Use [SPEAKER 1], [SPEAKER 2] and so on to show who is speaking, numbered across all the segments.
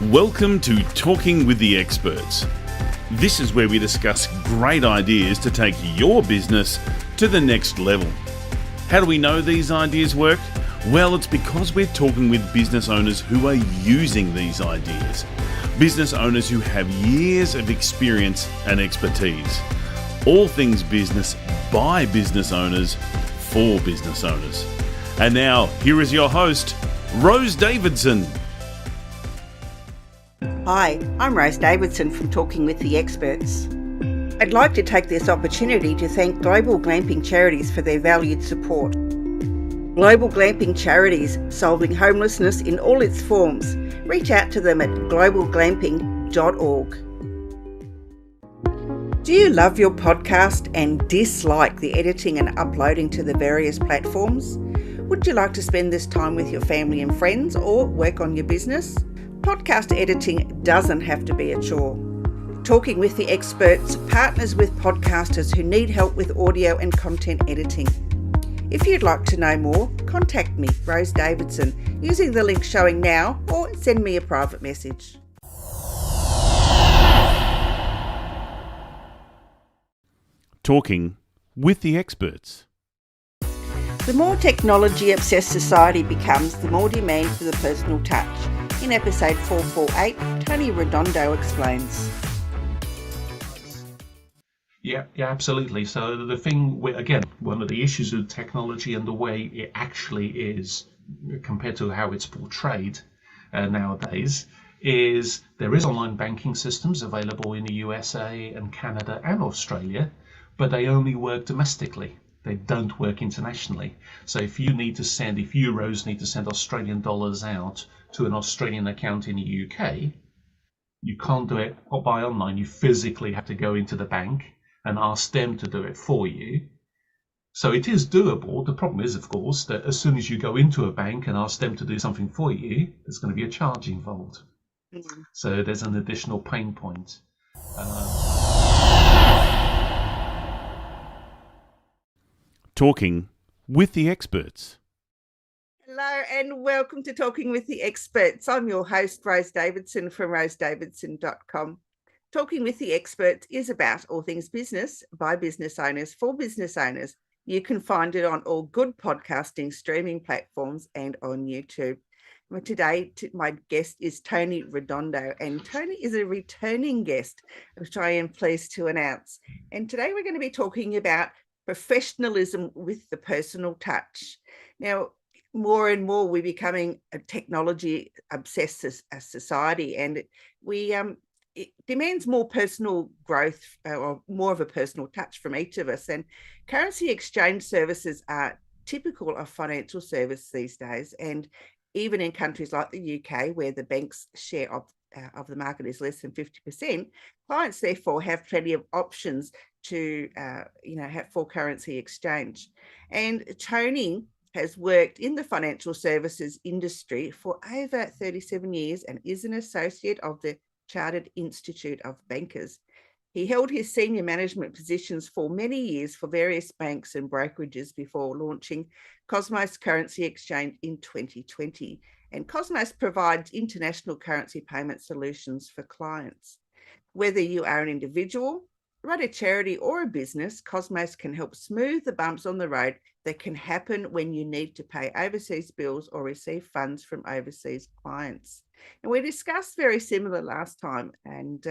[SPEAKER 1] Welcome to Talking with the Experts. This is where we discuss great ideas to take your business to the next level. How do we know these ideas work? Well, it's because we're talking with business owners who are using these ideas. Business owners who have years of experience and expertise. All things business by business owners for business owners. And now, here is your host, Rose Davidson.
[SPEAKER 2] Hi, I'm Rose Davidson from Talking with the Experts. I'd like to take this opportunity to thank Global Glamping Charities for their valued support. Global Glamping Charities, solving homelessness in all its forms. Reach out to them at globalglamping.org. Do you love your podcast and dislike the editing and uploading to the various platforms? Would you like to spend this time with your family and friends or work on your business? Podcast editing doesn't have to be a chore. Talking with the Experts partners with podcasters who need help with audio and content editing. If you'd like to know more, contact me, Rose Davidson, using the link showing now or send me a private message.
[SPEAKER 1] Talking with the Experts.
[SPEAKER 2] The more technology-obsessed society becomes, the more demand for the personal touch. In episode 448, Tony Redondo explains.
[SPEAKER 3] Yeah, absolutely. So the thing with, again, one of the issues with technology and the way it actually is compared to how it's portrayed nowadays is there is online banking systems available in the USA and Canada and Australia, but they only work domestically. They don't work internationally. So if you, Rose, need to send Australian dollars out to an Australian account in the UK, you can't do it by online. You physically have to go into the bank and ask them to do it for you. So it is doable. The problem is, of course, that as soon as you go into a bank and ask them to do something for you, there's going to be a charge involved. So there's an additional pain point.
[SPEAKER 1] Talking with the Experts.
[SPEAKER 2] Hello and welcome to Talking with the Experts. I'm your host, Rose Davidson from rosedavidson.com. Talking with the Experts is about all things business by business owners for business owners. You can find it on all good podcasting streaming platforms and on YouTube. Today, my guest is Tony Redondo, and Tony is a returning guest, which I am pleased to announce. And today we're going to be talking about professionalism with the personal touch. Now, more and more we're becoming a technology obsessed society, and it demands more personal growth or more of a personal touch from each of us. And currency exchange services are typical of financial service these days, and even in countries like the UK, where the bank's share of the market is less than 50%, clients therefore have plenty of options to have for currency exchange. And Tony has worked in the financial services industry for over 37 years and is an associate of the Chartered Institute of Bankers. He held his senior management positions for many years for various banks and brokerages before launching Cosmos Currency Exchange in 2020. And Cosmos provides international currency payment solutions for clients. Whether you are an individual, run a charity or a business, Cosmos can help smooth the bumps on the road that can happen when you need to pay overseas bills or receive funds from overseas clients. And we discussed very similar last time, and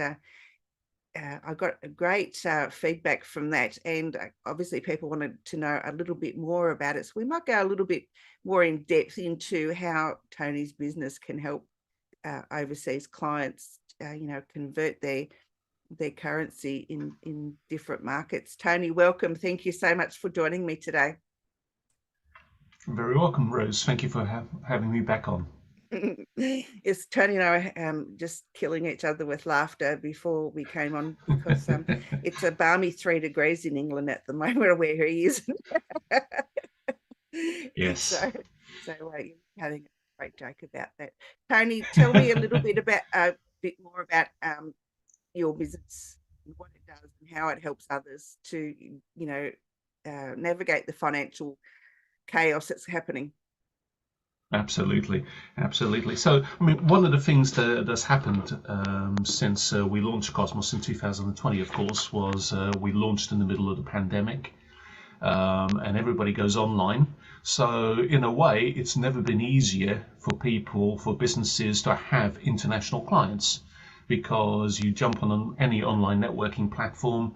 [SPEAKER 2] I got a great feedback from that. And obviously people wanted to know a little bit more about it. So we might go a little bit more in depth into how Tony's business can help overseas clients, convert their currency in different markets. Tony, welcome. Thank you so much for joining me today.
[SPEAKER 3] You're very welcome, Rose. Thank you for having me back on.
[SPEAKER 2] Yes, Tony and I are just killing each other with laughter before we came on because it's a balmy 3 degrees in England at the moment where he is.
[SPEAKER 3] Yes.
[SPEAKER 2] So you're having a great joke about that. Tony, tell me a little bit more about your business, what it does and how it helps others to, navigate the financial chaos that's happening.
[SPEAKER 3] Absolutely, absolutely. So, I mean, one of the things that's happened since we launched Cosmos in 2020, of course, was we launched in the middle of the pandemic, and everybody goes online. So, in a way, it's never been easier for people, for businesses to have international clients, because you jump on any online networking platform,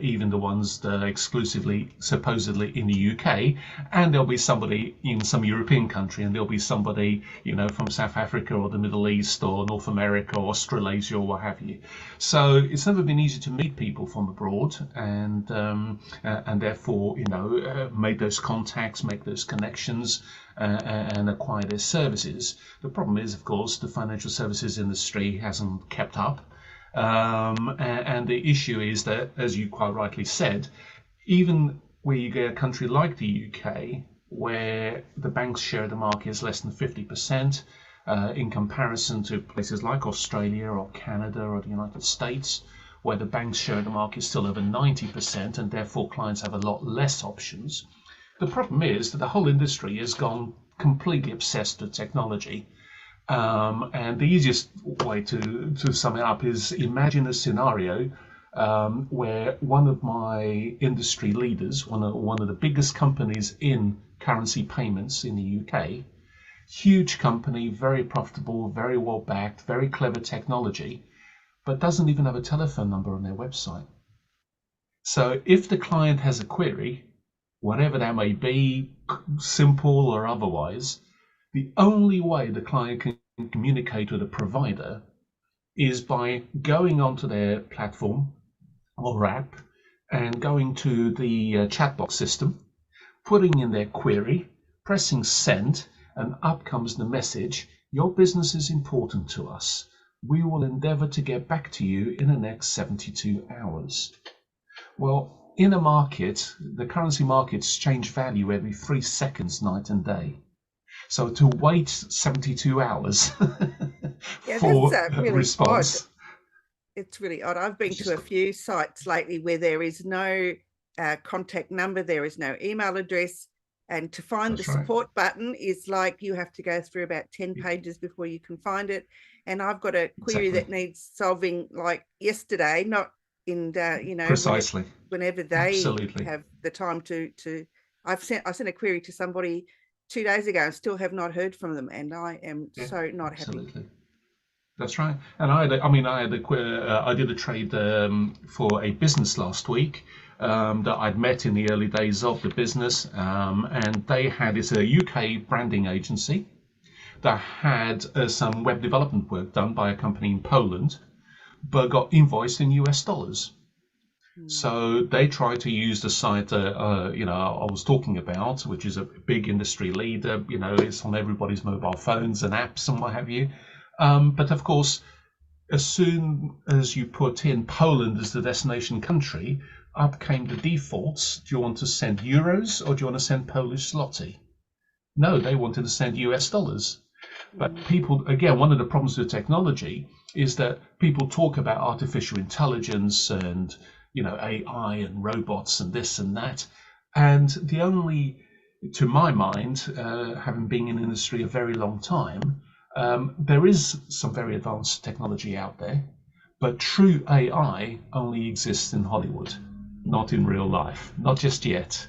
[SPEAKER 3] even the ones that are exclusively supposedly in the UK, and there'll be somebody in some European country, and there'll be somebody, from South Africa or the Middle East or North America or Australasia or what have you. So it's never been easy to meet people from abroad, and therefore, make those contacts, make those connections, and acquire their services. The problem is, of course, the financial services industry hasn't kept up. And the issue is that, as you quite rightly said, even where you get a country like the UK, where the bank's share of the market is less than 50%, in comparison to places like Australia or Canada or the United States, where the bank's share of the market is still over 90%, and therefore clients have a lot less options. The problem is that the whole industry has gone completely obsessed with technology. And the easiest way to sum it up is, imagine a scenario where one of my industry leaders, one of the biggest companies in currency payments in the UK, huge company, very profitable, very well backed, very clever technology, but doesn't even have a telephone number on their website. So if the client has a query, whatever that may be, simple or otherwise, the only way the client can communicate with a provider is by going onto their platform or app and going to the chat box system, putting in their query, pressing send, and up comes the message: your business is important to us. We will endeavor to get back to you in the next 72 hours. Well, in a market, the currency markets change value every 3 seconds, night and day. So to wait 72 hours for a
[SPEAKER 2] really
[SPEAKER 3] response.
[SPEAKER 2] Odd. It's really odd. I've been to a few sites lately where there is no contact number, there is no email address, and to find the support button is like you have to go through about 10 pages before you can find it. And I've got a query that needs solving like yesterday, not in
[SPEAKER 3] precisely
[SPEAKER 2] whenever they have the time to. I sent a query to somebody 2 days ago and still have not heard from them, and I am so not happy.
[SPEAKER 3] That's right. And I did a trade for a business last week that I'd met in the early days of the business, and it's a UK branding agency that had some web development work done by a company in Poland, but got invoiced in US dollars. So they tried to use the site I was talking about, which is a big industry leader. It's on everybody's mobile phones and apps and what have you. But of course, as soon as you put in Poland as the destination country, up came the defaults. Do you want to send euros or do you want to send Polish zloty? No, they wanted to send US dollars. But people, again, one of the problems with technology is that people talk about artificial intelligence and AI and robots and this and that. And the only, to my mind, having been in the industry a very long time, there is some very advanced technology out there, but true AI only exists in Hollywood, not in real life, not just yet.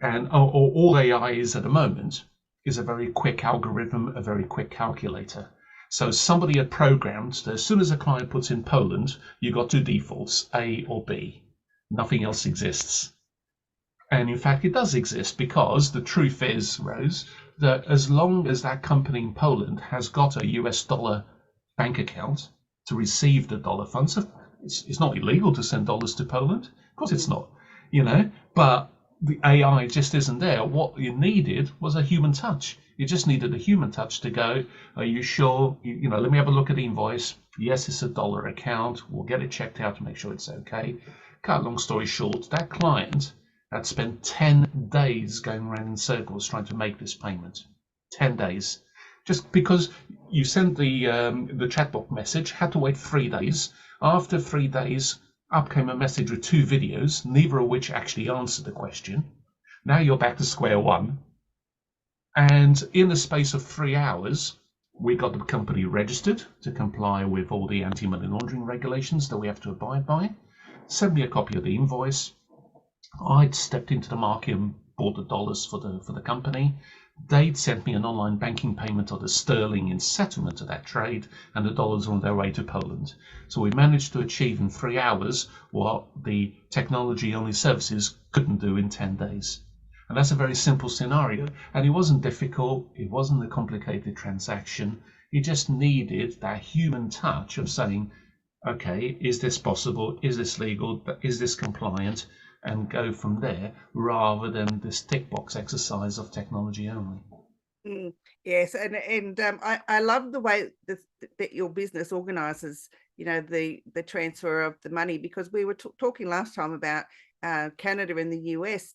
[SPEAKER 3] And all AI is at the moment is a very quick algorithm, a very quick calculator. So somebody had programmed that as soon as a client puts in Poland, you got two defaults, A or B. Nothing else exists. And in fact, it does exist, because the truth is, Rose, that as long as that company in Poland has got a US dollar bank account to receive the dollar funds, it's not illegal to send dollars to Poland. Of course it's not, but the AI just isn't there. What you needed was a human touch. You just needed a human touch to go, are you sure? Let me have a look at the invoice. Yes, it's a dollar account. We'll get it checked out to make sure it's okay. Cut long story short, that client had spent 10 days going around in circles trying to make this payment. 10 days. Just because you sent the chatbot message, had to wait 3 days. After 3 days, up came a message with 2 videos, neither of which actually answered the question. Now you're back to square one. And in the space of 3 hours, we got the company registered to comply with all the anti-money laundering regulations that we have to abide by. Send me a copy of the invoice. I'd stepped into the market and bought the dollars for the company. They'd sent me an online banking payment of the sterling in settlement of that trade, and the dollars were on their way to Poland. So we managed to achieve in 3 hours what the technology-only services couldn't do in 10 days. And that's a very simple scenario. And it wasn't difficult. It wasn't a complicated transaction. It just needed that human touch of saying, okay, is this possible? Is this legal? Is this compliant? And go from there, rather than this tick box exercise of technology only.
[SPEAKER 2] Yes, and I love the way that your business organises, the transfer of the money, because we were talking last time about Canada and the US.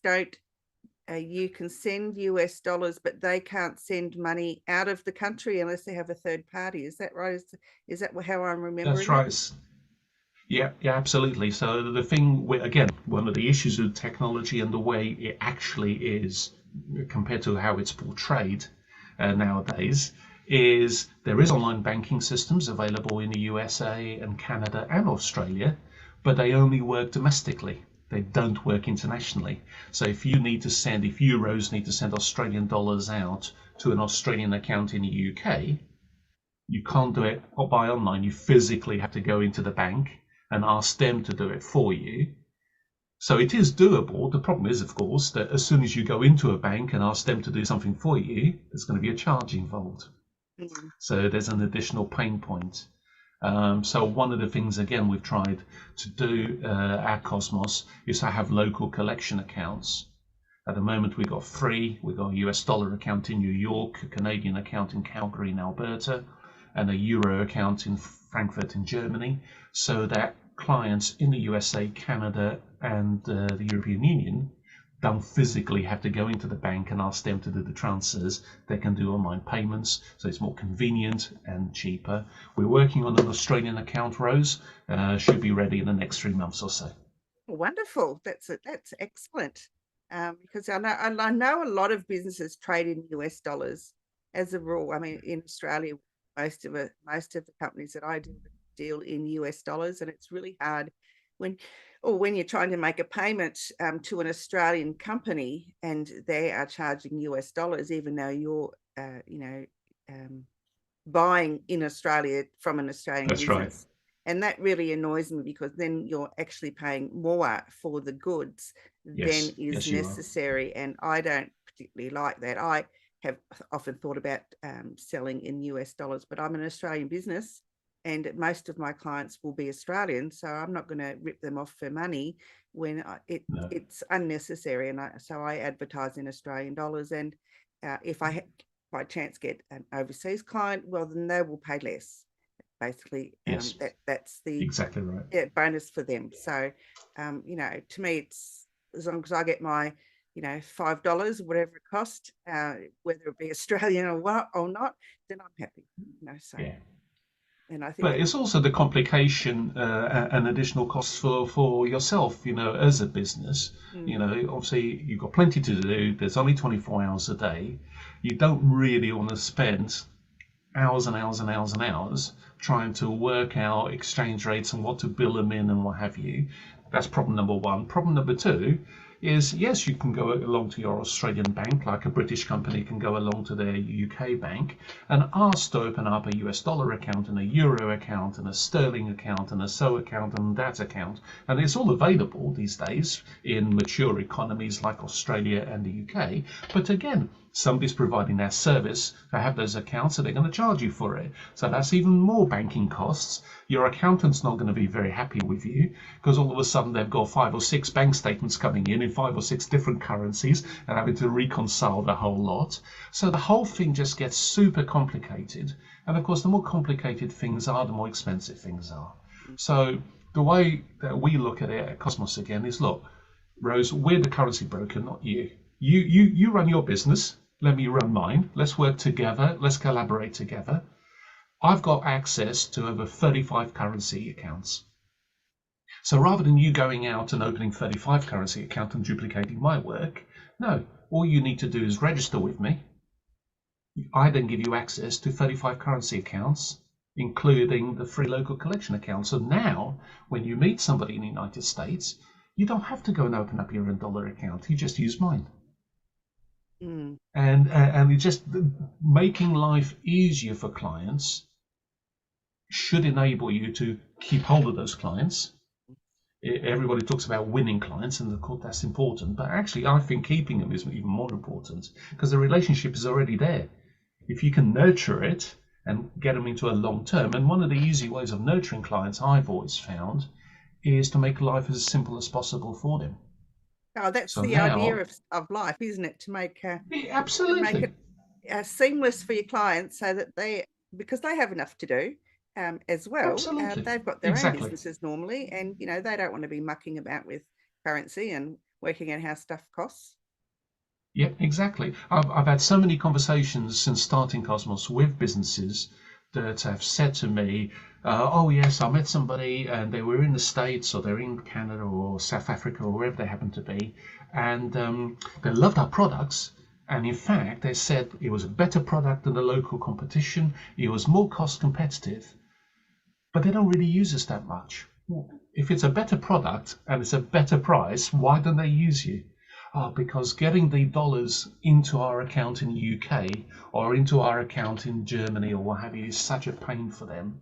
[SPEAKER 2] You can send US dollars, but they can't send money out of the country unless they have a third party. Is that right? Is that how I'm remembering?
[SPEAKER 3] That's right. Yeah, absolutely. So the thing, again, one of the issues with technology and the way it actually is compared to how it's portrayed nowadays is there is online banking systems available in the USA and Canada and Australia, but they only work domestically. They don't work internationally. So if euros need to send Australian dollars out to an Australian account in the UK, you can't do it by online. You physically have to go into the bank and ask them to do it for you. So it is doable. The problem is, of course, that as soon as you go into a bank and ask them to do something for you, there's going to be a charge involved. So there's an additional pain point. So one of the things, again, we've tried to do at 𝗪𝗺𝗪 is to have local collection accounts. At the moment, we've got 3. We've got a US dollar account in New York, a Canadian account in Calgary in Alberta, and a Euro account in Frankfurt in Germany, so that clients in the USA, Canada, and the European Union don't physically have to go into the bank and ask them to do the transfers. They can do online payments, so it's more convenient and cheaper. We're working on an Australian account, Rose. Should be ready in the next 3 months or so.
[SPEAKER 2] Wonderful. That's excellent. Because I know a lot of businesses trade in US dollars as a rule. I mean, in Australia, most of the companies that I deal in US dollars, and it's really hard when you're trying to make a payment to an Australian company and they are charging US dollars, even though you're buying in Australia from an Australian
[SPEAKER 3] That's
[SPEAKER 2] business.
[SPEAKER 3] right.
[SPEAKER 2] And that really annoys me, because then you're actually paying more for the goods than is necessary. And I don't particularly like that. I have often thought about selling in US dollars, but I'm an Australian business and most of my clients will be Australian. So I'm not going to rip them off for money when it's unnecessary. And so I advertise in Australian dollars. And if I by chance get an overseas client, well, then they will pay less. Basically, that's the
[SPEAKER 3] exactly right.
[SPEAKER 2] bonus for them. So, to me, it's as long as I get my $5, whatever it cost, whether it be Australian or not, then I'm happy. So. Yeah. And I think,
[SPEAKER 3] but it's also the complication and additional costs for yourself, as a business. Obviously you've got plenty to do. There's only 24 hours a day. You don't really want to spend hours and hours and hours and hours trying to work out exchange rates and what to bill them in and what have you. That's problem number 1. Problem number 2 is, yes, you can go along to your Australian bank, like a British company can go along to their UK bank and ask to open up a US dollar account and a Euro account and a sterling account and a so account and that account. And it's all available these days in mature economies like Australia and the UK. But again, somebody's providing their service to have those accounts, so they're going to charge you for it. So that's even more banking costs. Your accountant's not going to be very happy with you, because all of a sudden they've got 5 or 6 bank statements coming in 5 or 6 different currencies and having to reconcile the whole lot. So the whole thing just gets super complicated. And of course, the more complicated things are, the more expensive things are. So the way that we look at it at 𝗪𝗺𝗪 again is, look, Rose, we're the currency broker, not you. You run your business. Let me run mine. Let's work together. Let's collaborate together. I've got access to over 35 currency accounts. So rather than you going out and opening 35 currency accounts and duplicating my work, no, all you need to do is register with me. I then give you access to 35 currency accounts, including the free local collection account. So now, when you meet somebody in the United States, you don't have to go and open up your own dollar account. You just use mine. And it's just making life easier for clients should enable you to keep hold of those clients. Everybody talks about winning clients, and of course that's important, but actually I think keeping them is even more important, because the relationship is already there. If you can nurture it and get them into a long term, and one of the easy ways of nurturing clients I've always found is to make life as simple as possible for them.
[SPEAKER 2] Oh, that's
[SPEAKER 3] So
[SPEAKER 2] the
[SPEAKER 3] now,
[SPEAKER 2] idea of life, isn't it? To make
[SPEAKER 3] absolutely
[SPEAKER 2] make it seamless for your clients, so that because they have enough to do as well.
[SPEAKER 3] Absolutely.
[SPEAKER 2] They've got their own
[SPEAKER 3] Exactly.
[SPEAKER 2] businesses normally, and they don't want to be mucking about with currency and working out how stuff costs.
[SPEAKER 3] Yeah, exactly. I've had so many conversations since starting Cosmos with businesses that have said to me, oh yes, I met somebody and they were in the States, or they're in Canada or South Africa or wherever they happen to be, and they loved our products, and in fact they said it was a better product than the local competition, it was more cost competitive, but they don't really use us that much. If it's a better product and it's a better price, why don't they use you? Oh, because getting the dollars into our account in the UK or into our account in Germany or what have you is such a pain for them,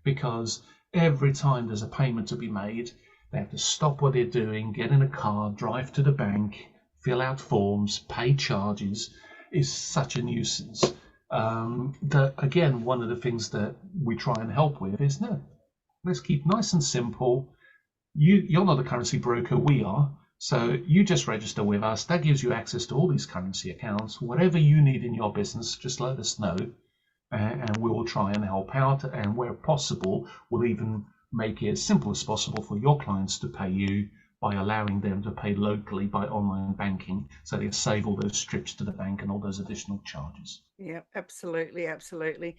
[SPEAKER 3] because every time there's a payment to be made, they have to stop what they're doing, get in a car, drive to the bank, fill out forms, pay charges. Is such a nuisance. That again, one of the things that we try and help with is, no, let's keep nice and simple. You're not a currency broker, we are. So you just register with us. That gives you access to all these currency accounts. Whatever you need in your business, just let us know, and we will try and help out. And where possible, we'll even make it as simple as possible for your clients to pay you by allowing them to pay locally by online banking, so they save all those trips to the bank and all those additional charges.
[SPEAKER 2] Yeah, absolutely, absolutely.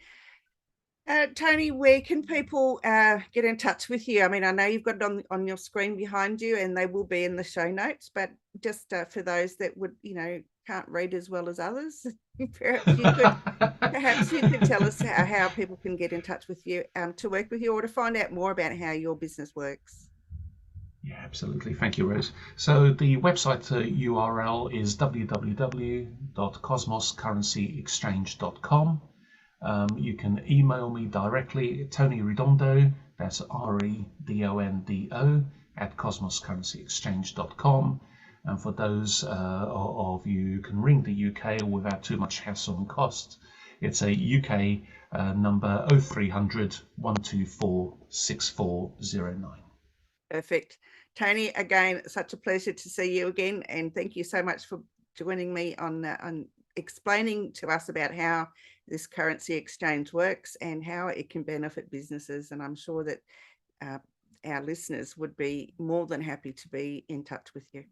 [SPEAKER 2] Tony, where can people get in touch with you? I mean, I know you've got it on your screen behind you, and they will be in the show notes, but just for those that would, can't read as well as others, perhaps you could tell us how people can get in touch with you to work with you or to find out more about how your business works.
[SPEAKER 3] Yeah, absolutely. Thank you, Rose. So the website URL is www.𝗂𝗵𝗁𝐶Exchange.com. You can email me directly, Tony Redondo, that's REDONDO, at 𝗂𝗵𝗁𝐶Exchange.com. And for those of you who can ring the UK without too much hassle and cost, it's a UK number 0300 124 6409.
[SPEAKER 2] Perfect. Tony, again, such a pleasure to see you again, and thank you so much for joining me on explaining to us about how this currency exchange works and how it can benefit businesses. And I'm sure that our listeners would be more than happy to be in touch with you.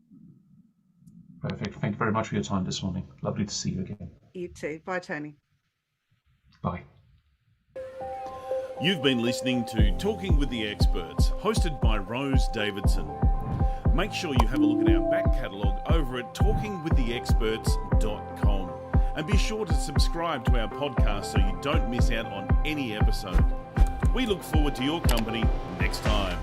[SPEAKER 3] Perfect. Thank you very much for your time this morning. Lovely to see you again.
[SPEAKER 2] You too. Bye, Tony.
[SPEAKER 3] Bye.
[SPEAKER 1] You've been listening to Talking with the Experts, hosted by Rose Davidson. Make sure you have a look at our back catalogue over at talkingwiththeexperts.com. And be sure to subscribe to our podcast so you don't miss out on any episode. We look forward to your company next time.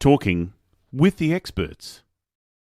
[SPEAKER 1] Talking with the Experts.